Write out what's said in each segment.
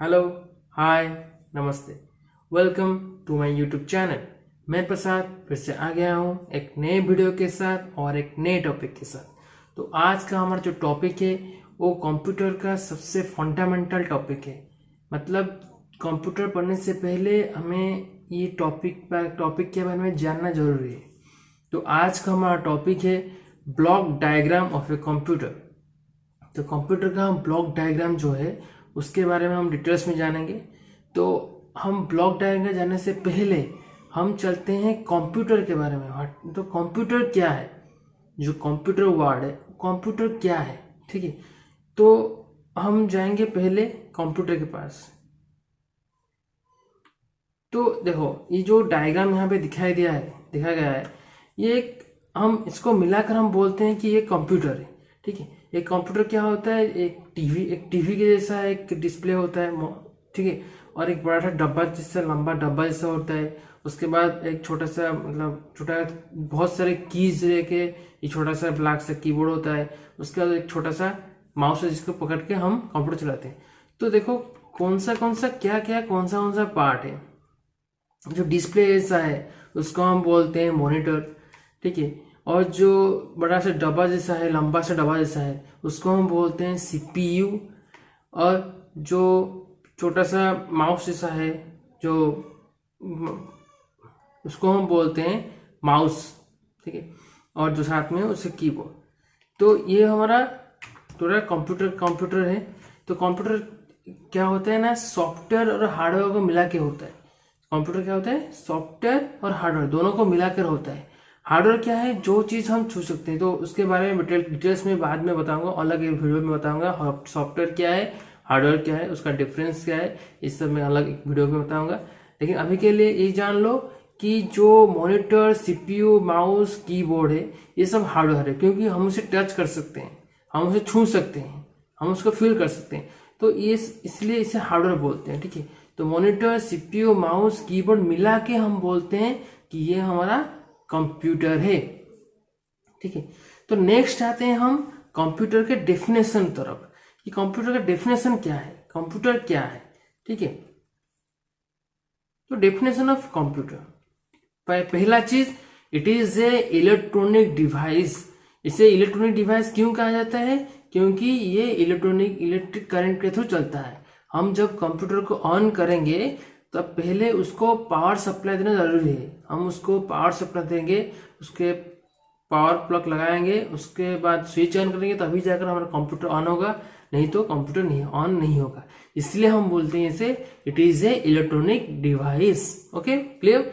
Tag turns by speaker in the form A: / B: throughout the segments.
A: Hello, hi, नमस्ते। Welcome to my YouTube channel. मैं प्रसाद फिर से आ गया हूँ एक नए वीडियो के साथ और एक नए टॉपिक के साथ। तो आज का हमारा जो टॉपिक है वो कंप्यूटर का सबसे फंडामेंटल टॉपिक है। मतलब कंप्यूटर पढ़ने से पहले हमें ये टॉपिक के बारे में जानना जरूरी है। तो आज का हमारा टॉपिक है block diagram of a computer. तो कंप्यूटर का हम ब्लॉक डायग्राम जो है उसके बारे में हम डिटेल्स में जानेंगे। तो हम ब्लॉक डायग्राम जानने से पहले हम चलते हैं कंप्यूटर के बारे में। तो कंप्यूटर क्या है, जो कंप्यूटर वर्ड है कंप्यूटर क्या है, ठीक है। तो हम जाएंगे पहले कंप्यूटर के पास। तो देखो, ये जो डायग्राम यहाँ पे दिखाया गया है, ये एक हम इसको मिलाकर हम बोलते हैं कि ये कंप्यूटर है, ठीक है। एक कंप्यूटर क्या होता है, एक टीवी के जैसा एक डिस्प्ले होता है, ठीक है। और एक बड़ा सा डब्बा जैसा, लंबा डब्बा जैसा होता है। उसके बाद एक छोटा सा, मतलब छोटा, बहुत सारे कीज लेके ये छोटा सा ब्लैक सा कीबोर्ड होता है। उसके बाद एक छोटा सा माउस है जिसको पकड़ के हम कंप्यूटर चलाते हैं। तो देखो कौन सा कौन सा पार्ट है। जो डिस्प्ले ऐसा है उसको हम बोलते हैं मॉनिटर, ठीक है। और जो बड़ा सा डब्बा जैसा है, लंबा सा डब्बा जैसा है, उसको हम बोलते हैं सीपीयू। और जो छोटा सा माउस जैसा है, जो उसको हम बोलते हैं माउस, ठीक है। और जो साथ में उससे कीबोर्ड। तो ये हमारा पूरा कंप्यूटर है। तो कंप्यूटर क्या होता है ना, सॉफ्टवेयर और हार्डवेयर को मिला के होता है। कंप्यूटर क्या होता है, सॉफ्टवेयर और हार्डवेयर दोनों को मिलाकर होता है। हार्डवेयर क्या है, जो चीज हम छू सकते हैं। तो उसके बारे में डिटेल्स में बाद में बताऊंगा, अलग एक वीडियो में बताऊंगा। सॉफ्टवेयर क्या है, हार्डवेयर क्या है, उसका डिफरेंस क्या है, इस सब मैं अलग एक वीडियो में बताऊंगा। लेकिन अभी के लिए ये जान लो कि जो मॉनिटर, सीपीयू, माउस, कीबोर्ड है, ये सब हार्डवेयर है, क्योंकि हम उसे टच कर सकते हैं, हम उसे छू सकते हैं, हम उसको फील कर सकते हैं। तो ये इसलिए इसे हार्डवेयर बोलते हैं, ठीक है। तो मॉनिटर, सीपीयू, माउस, कीबोर्ड मिला के हम बोलते हैं कि ये हमारा कंप्यूटर है, ठीक है। तो नेक्स्ट आते हैं हम कंप्यूटर के डेफिनेशन तरफ कि कंप्यूटर का डेफिनेशन क्या है, कंप्यूटर क्या है, ठीक है। तो डेफिनेशन ऑफ कंप्यूटर, पहला चीज, it is a electronic device. इसे इलेक्ट्रॉनिक डिवाइस क्यों कहा जाता है, क्योंकि ये इलेक्ट्रिक करंट के थ्रू चलता है। हम जब कंप्यूटर को ऑन करेंगे तब पहले उसको पावर सप्लाई देना जरूरी है। हम उसको पावर सप्लाई देंगे, उसके पावर प्लग लगाएंगे, उसके बाद स्विच ऑन करेंगे, तभी जाकर हमारा कंप्यूटर ऑन होगा, नहीं तो कंप्यूटर नहीं ऑन नहीं होगा। इसलिए हम बोलते हैं इसे it is a electronic device. Okay, clear.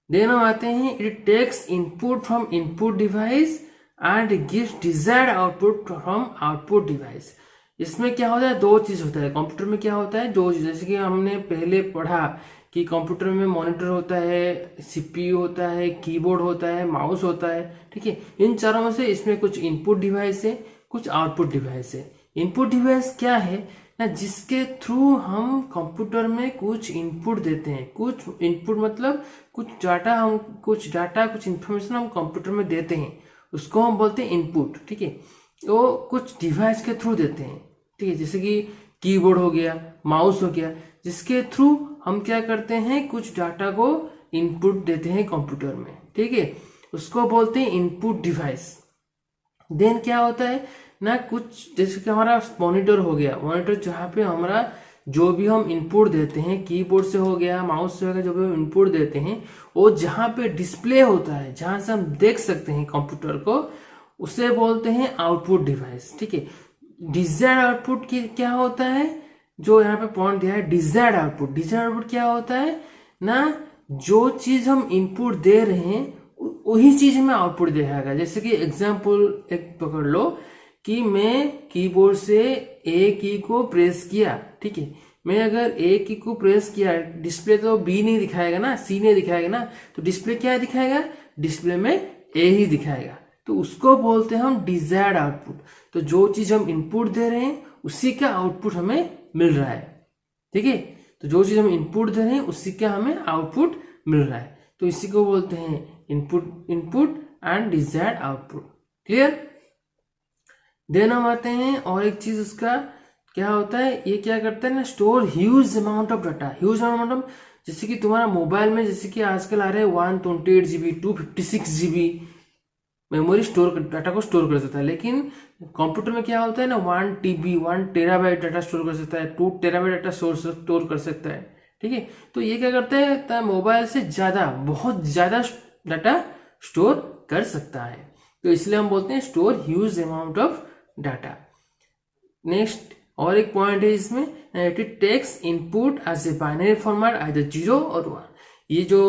A: Then हम आते हैं, it takes input from input device and gives desired output from output device. इसमें क्या होता है, दो चीज होता है कंप्यूटर में। क्या होता है, दो चीज, जैसे कि हमने पहले पढ़ा कि कंप्यूटर में मॉनिटर होता है, सीपीयू होता है, कीबोर्ड होता है, माउस होता है, ठीक है। इन चारों में से इसमें कुछ इनपुट डिवाइस है, कुछ आउटपुट डिवाइस है। इनपुट डिवाइस क्या है ना, जिसके थ्रू हम कंप्यूटर में कुछ इनपुट देते हैं। कुछ इनपुट मतलब कुछ डाटा, कुछ इंफॉर्मेशन हम कंप्यूटर में देते हैं, उसको हम बोलते हैं इनपुट, ठीक है। वो कुछ डिवाइस के थ्रू देते हैं, ठीक है। जैसे कि कीबोर्ड हो गया, माउस हो गया, जिसके थ्रू हम क्या करते हैं, कुछ डाटा को इनपुट देते हैं कंप्यूटर में, ठीक है। उसको बोलते हैं इनपुट डिवाइस। देन क्या होता है ना, कुछ जैसे कि हमारा मॉनिटर हो गया, मॉनिटर जहाँ पे हमारा जो भी हम इनपुट देते हैं, कीबोर्ड से हो गया, माउस से हो गया, जो भी हम इनपुट देते हैं, वो जहाँ पे डिस्प्ले होता है, जहाँ से हम देख सकते हैं कंप्यूटर को, उसे बोलते हैं आउटपुट डिवाइस, ठीक है। डिजायर्ड आउटपुट की क्या होता है, जो यहाँ पे पॉइंट दिया है, डिजायर्ड आउटपुट। डिजायर्ड आउटपुट क्या होता है ना, जो चीज हम इनपुट दे रहे हैं वही चीज हमें आउटपुट दिखाएगा। जैसे कि एग्जांपल एक पकड़ लो कि मैं कीबोर्ड से ए की को प्रेस किया, ठीक है। मैं अगर ए की को प्रेस किया, डिस्प्ले तो बी नहीं दिखाएगा ना, सी नहीं दिखाएगा ना, तो डिस्प्ले क्या दिखाएगा, डिस्प्ले में ए ही दिखाएगा। तो उसको बोलते हैं हम डिजायर्ड आउटपुट। तो जो चीज हम इनपुट दे रहे हैं उसी का आउटपुट हमें मिल रहा है, ठीक है। तो जो चीज हम इनपुट दे रहे हैं उसी का हमें आउटपुट मिल रहा है। तो इसी को बोलते हैं input and desired output. Clear. Then हम आते हैं और एक चीज उसका, क्या होता है, ये क्या करता है ना, store huge amount of data, huge amount of, जैसे कि तुम्हारा मोबाइल में जैसे कि आजकल आ रहे हैं 128 GB 256 GB memory store, data को स्टोर कर सकता है। लेकिन कंप्यूटर में क्या होता है ना, 1 TB 1 TB डाटा स्टोर कर सकता है, 2 TB डाटा स्टोर कर सकता है। ठीक है, तो ये क्या करता है, मोबाइल से ज्यादा, बहुत ज्यादा डाटा स्टोर कर सकता है, तो इसलिए हम बोलते हैं store huge amount of data. Next और एक पॉइंट है इसमें, it takes input as a binary format either 0 और 1। ये जो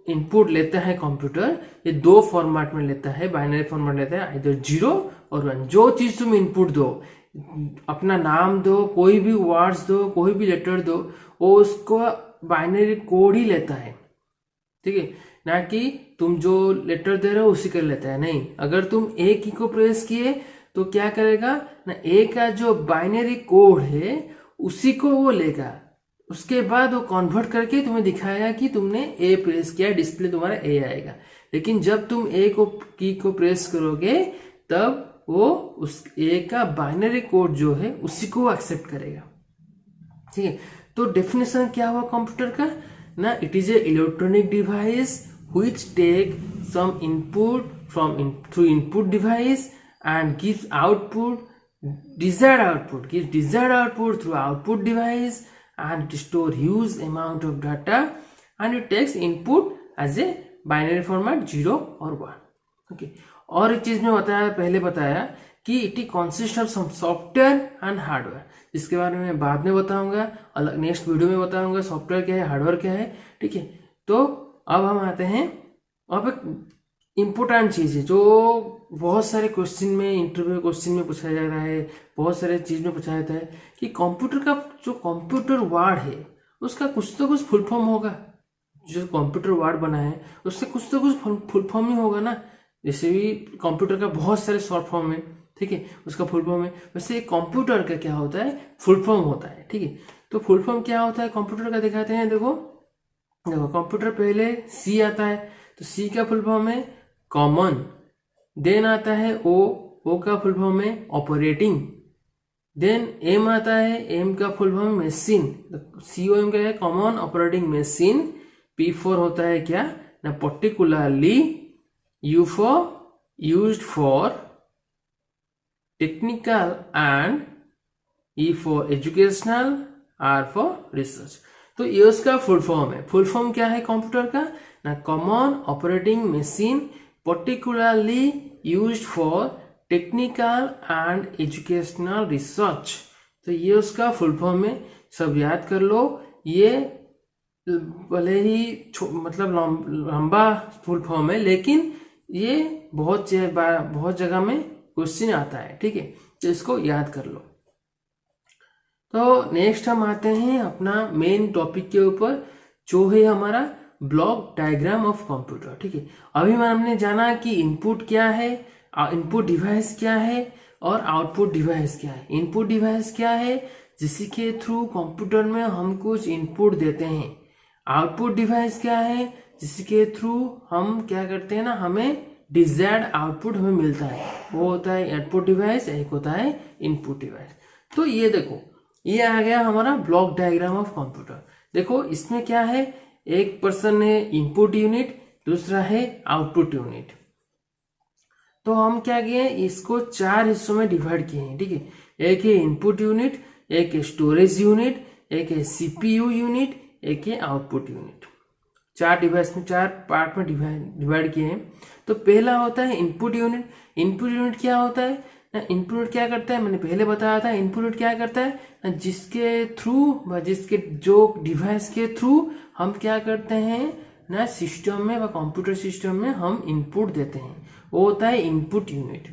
A: इनपुट लेता है कंप्यूटर, ये 2 फॉर्मेट में लेता है, बाइनरी फॉर्मेट लेता है, आइदर 0 और 1। जो चीज तुम इनपुट दो, अपना नाम दो, कोई भी वर्ड्स दो, कोई भी लेटर दो, वो उसको बाइनरी कोड ही लेता है। ठीक है, ना कि तुम जो लेटर दे रहे हो उसी का लेता है, नहीं। अगर तुम ए की को प्रेस किए तो क्या करेगा ना, ए का जो बाइनरी कोड है उसी को वो लेगा, उसके बाद वो कन्वर्ट करके तुम्हें दिखाएगा कि तुमने ए प्रेस किया, डिस्प्ले तुम्हारा ए आएगा। लेकिन जब तुम ए को की को प्रेस करोगे तब वो उस ए का बाइनरी कोड जो है उसी को एक्सेप्ट करेगा। ठीक है, तो डेफिनेशन क्या हुआ कंप्यूटर का ना, it is a electronic device which take some input from through input device and gives desired output through output device and store huge amount of data, and it takes input as a binary format 0 और 1। Okay, और एक चीज में बताया, पहले बताया कि it consist of some software and hardware, जिसके बारे में बाद में बताऊंगा, अलग नेक्स्ट वीडियो में बताऊंगा सॉफ्टवेयर क्या है, हार्डवेयर क्या है। ठीक है, तो अब हम आते हैं, अब एक इम्पोर्टेंट चीज है जो बहुत सारे क्वेश्चन में, इंटरव्यू क्वेश्चन में पूछा जा रहा है, बहुत सारे चीज में पूछा जाता है कि कंप्यूटर का जो कंप्यूटर वर्ड है उसका कुछ तो कुछ फुल फॉर्म होगा। जो कंप्यूटर वर्ड बना है उससे कुछ तो कुछ फुल फॉर्म ही होगा ना। जैसे भी कंप्यूटर का बहुत सारे शॉर्ट फॉर्म है, ठीक है, उसका फुल फॉर्म है, वैसे कंप्यूटर का क्या होता है, फुल फॉर्म होता है। ठीक है, तो फुल फॉर्म क्या होता है कंप्यूटर का दिखाते हैं। देखो कंप्यूटर पहले सी आता है, तो सी का फुल फॉर्म है कॉमन, देन आता है ओ का फुल फॉर्म है ऑपरेटिंग, देन एम आता है, एम का फुल फॉर्म मशीन, COM का है कॉमन ऑपरेटिंग मशीन। P4 होता है क्या ना, particularly, used for technical, and E for educational, R for research. तो ये उसका फुल फॉर्म है। फुल फॉर्म क्या है कंप्यूटर का ना, common operating machine particularly used for technical and educational research। तो ये उसका फुल फॉर्म है, सब याद कर लो। ये भले ही मतलब लंबा फुल फॉर्म है, लेकिन ये बहुत जगह में क्वेश्चन आता है। ठीक है, तो इसको याद कर लो। तो नेक्स्ट हम आते हैं अपना मेन टॉपिक के ऊपर, जो है हमारा ब्लॉक डायग्राम ऑफ कंप्यूटर। ठीक है, अभी हमने जाना कि इनपुट क्या है, इनपुट डिवाइस क्या है, और आउटपुट डिवाइस क्या है। इनपुट डिवाइस क्या है, जिसके थ्रू कंप्यूटर में हम कुछ इनपुट देते हैं। आउटपुट डिवाइस क्या है, जिसके थ्रू हम क्या करते हैं ना, हमें डिजायर्ड आउटपुट हमें मिलता है, वो होता है आउटपुट डिवाइस, एक होता है इनपुट डिवाइस। तो ये देखो, ये आ गया हमारा ब्लॉक डायग्राम ऑफ कंप्यूटर। देखो इसमें क्या है, एक पर्सन है इनपुट यूनिट, दूसरा है आउटपुट यूनिट। तो हम क्या किए, इसको 4 हिस्सों में डिवाइड किए हैं। ठीक है, एक है इनपुट यूनिट, एक है स्टोरेज यूनिट, एक है CPU यूनिट, एक है आउटपुट यूनिट। 4 डिवाइस में, 4 पार्ट में डिवाइड किए हैं। तो पहला होता है इनपुट यूनिट। इनपुट यूनिट क्या होता है ना, इनपुट क्या करता है, मैंने पहले बताया था। इनपुट क्या करता है, जिसके थ्रू, जिसके जो डिवाइस के थ्रू हम क्या करते हैं ना, सिस्टम में व कंप्यूटर सिस्टम में हम इनपुट देते हैं, वो होता है input unit.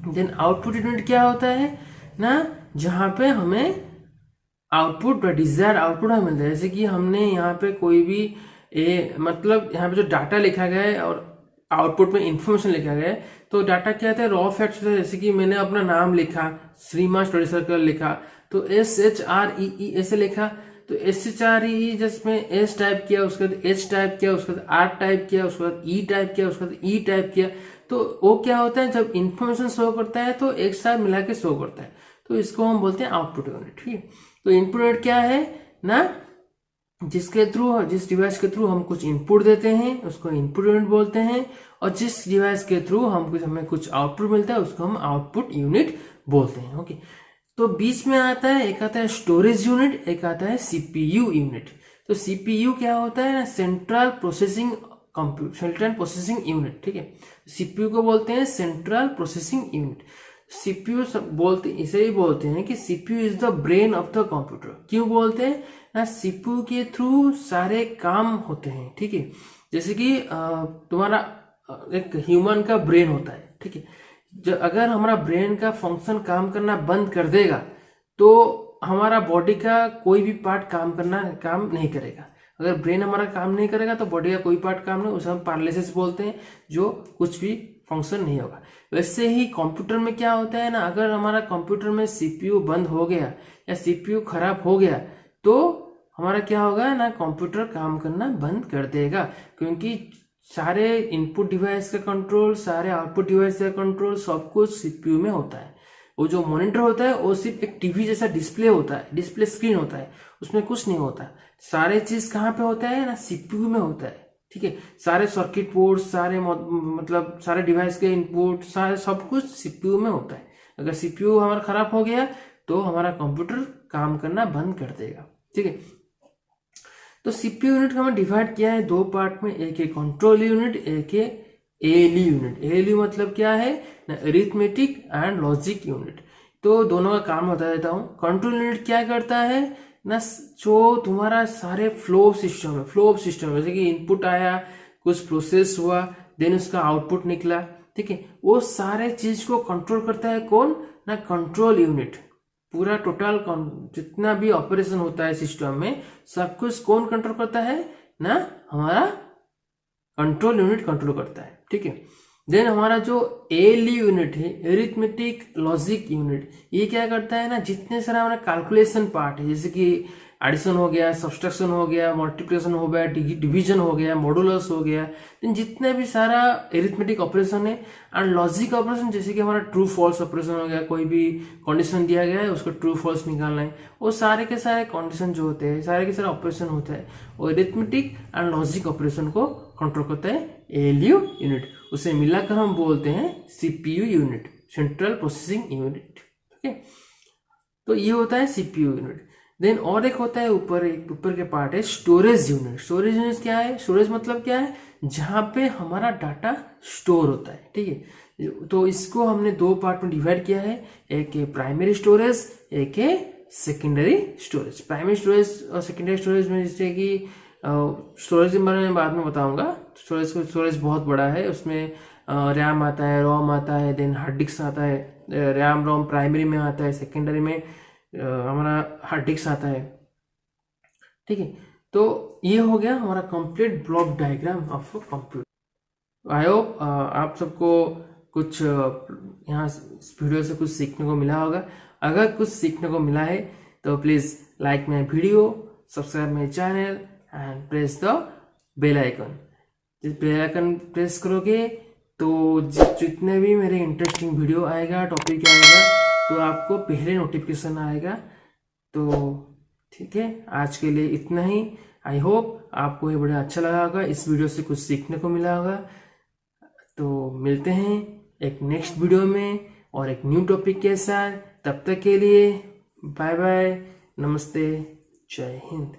A: Then output unit क्या होता है ना, जहां पे हमें आउटपुट व डिजायर आउटपुट हमें मिलता है। जैसे कि हमने यहाँ पे कोई भी मतलब यहाँ पे जो डाटा लिखा गया है और आउटपुट में इंफॉर्मेशन लिखा गया है, तो डाटा क्या होता है, रॉ फैक्ट्स होता है। जैसे कि मैंने अपना नाम लिखा, श्रीमान स्टडी सर्कल लिखा, तो SHREE ऐसे लिखा, तो SHREE जिसमें S टाइप किया, उसके बाद H टाइप किया, उसके बाद R टाइप किया, उसके बाद E टाइप किया, उसके बाद E टाइप किया। तो वो क्या होता है, जब इंफॉर्मेशन शो करता है तो एक साथ मिला के शो करता है। तो इसको हम बोलते हैं आउटपुट यूनिट। ठीक है, तो इनपुट यूनिट क्या है ना, जिसके थ्रू, जिस डिवाइस के थ्रू हम कुछ इनपुट देते हैं उसको इनपुट यूनिट बोलते हैं, और जिस डिवाइस के थ्रू हमें कुछ आउटपुट मिलता है उसको हम आउटपुट यूनिट बोलते हैं। ओके, तो बीच में आता है, एक आता है स्टोरेज यूनिट, एक आता है सीपीयू यूनिट। तो सीपीयू क्या होता है ना, सेंट्रल प्रोसेसिंग यूनिट। ठीक है, सीपीयू को बोलते हैं सेंट्रल प्रोसेसिंग यूनिट। सीपीयू बोलते, इसे ही बोलते हैं कि CPU is the brain of the computer. क्यों बोलते हैं ना, सीपीयू के थ्रू सारे काम होते हैं। ठीक है, जैसे कि तुम्हारा एक ह्यूमन का ब्रेन होता है। ठीक है, अगर हमारा ब्रेन का फंक्शन काम करना बंद कर देगा तो हमारा बॉडी का कोई भी पार्ट काम नहीं करेगा। अगर ब्रेन हमारा काम नहीं करेगा तो बॉडी का कोई पार्ट काम नहीं, उसे हम पैरालिसिस बोलते हैं, जो कुछ भी फंक्शन नहीं होगा। वैसे ही कंप्यूटर में क्या होता है ना, अगर हमारा कंप्यूटर में सीपीयू बंद हो गया या सीपीयू खराब हो गया तो हमारा क्या होगा ना, कंप्यूटर काम करना बंद कर देगा, क्योंकि सारे इनपुट डिवाइस का कंट्रोल, सारे आउटपुट डिवाइस का कंट्रोल सब कुछ सीपीयू में होता है। वो जो मॉनिटर होता है वो सिर्फ एक टीवी जैसा डिस्प्ले होता है, डिस्प्ले स्क्रीन होता है, उसमें कुछ नहीं होता। सारे चीज कहाँ पे होता है ना, सीपीयू में होता है। ठीक है, सारे सर्किट बोर्ड, सारे मतलब सारे डिवाइस के इनपुट, सारे सब कुछ सीपीयू में होता है। अगर सीपीयू हमारा खराब हो गया तो हमारा कंप्यूटर काम करना बंद कर देगा। ठीक है, तो सीपीयू यूनिट को हमें डिवाइड किया है दो पार्ट में, एक है कंट्रोल यूनिट, एक है एएलयू यूनिट। एएलयू मतलब क्या है ना, अरिथमेटिक एंड लॉजिक यूनिट। तो दोनों का काम बता देता हूँ। कंट्रोल यूनिट क्या करता है ना, जो तुम्हारा सारे फ्लो ऑफ सिस्टम जैसे कि इनपुट आया, कुछ प्रोसेस हुआ, देन उसका आउटपुट निकला। ठीक है, वो सारे चीज को कंट्रोल करता है कौन ना, कंट्रोल यूनिट। पूरा टोटल जितना भी ऑपरेशन होता है सिस्टम में, सब कुछ कौन कंट्रोल करता है ना, हमारा कंट्रोल यूनिट कंट्रोल करता है। ठीक है, देन हमारा जो एएलयू यूनिट है, अरिथमेटिक लॉजिक यूनिट, ये क्या करता है ना, जितने सारा हमारा कैलकुलेशन पार्ट है, जैसे कि एडिशन हो गया, सब्सट्रैक्शन हो गया, मल्टीप्लिकेशन हो गया, डिवीजन हो गया, मॉडुलस हो गया, देन जितने भी सारा एरिथमेटिक ऑपरेशन है एंड लॉजिक ऑपरेशन, जैसे कि हमारा ट्रू फॉल्स ऑपरेशन हो गया, कोई भी कंडीशन दिया गया है उसको ट्रू फॉल्स निकालना है, वो सारे के सारे कंडीशन जो होते हैं, सारे के सारे ऑपरेशन होता है, वो एरिथमेटिक एंड लॉजिक ऑपरेशन को कंट्रोल करता है एएलयू यूनिट। उसे मिलाकर हम बोलते हैं CPU unit, central processing unit. ठीक है, तो ये होता है सीपीयू यूनिट। देन और एक होता है ऊपर के पार्ट है स्टोरेज यूनिट। स्टोरेज यूनिट क्या है, स्टोरेज मतलब क्या है, जहां पे हमारा डाटा स्टोर होता है। ठीक है, तो इसको हमने दो पार्ट में डिवाइड किया है, एक है प्राइमरी स्टोरेज, एक है सेकेंडरी स्टोरेज। प्राइमरी स्टोरेज और सेकेंडरी स्टोरेज में जैसे कि स्टोरेज के बारे में बाद में बताऊंगा। स्टोरेज बहुत बड़ा है, उसमें रैम आता है, रोम आता है, देन हार्ड डिस्क आता है। रैम रोम प्राइमरी में आता है, सेकेंडरी में हमारा हार्ड डिस्क आता है। ठीक है, तो ये हो गया हमारा complete block diagram of computer. I hope आप सबको कुछ यहाँ इस वीडियो से कुछ सीखने को मिला होगा। अगर कुछ सीखने को मिला है तो please like my video, subscribe my channel and press the bell icon. जिस बेल आइकन प्रेस करोगे तो जितने भी मेरे इंटरेस्टिंग वीडियो आएगा, टॉपिक आएगा, तो आपको पहले नोटिफिकेशन आएगा। तो ठीक है, आज के लिए इतना ही। आई होप आपको ये बड़ा अच्छा लगा होगा, इस वीडियो से कुछ सीखने को मिला होगा। तो मिलते हैं एक नेक्स्ट वीडियो में और एक न्यू टॉपिक के साथ। तब तक के लिए बाय बाय, नमस्ते, जय हिंद।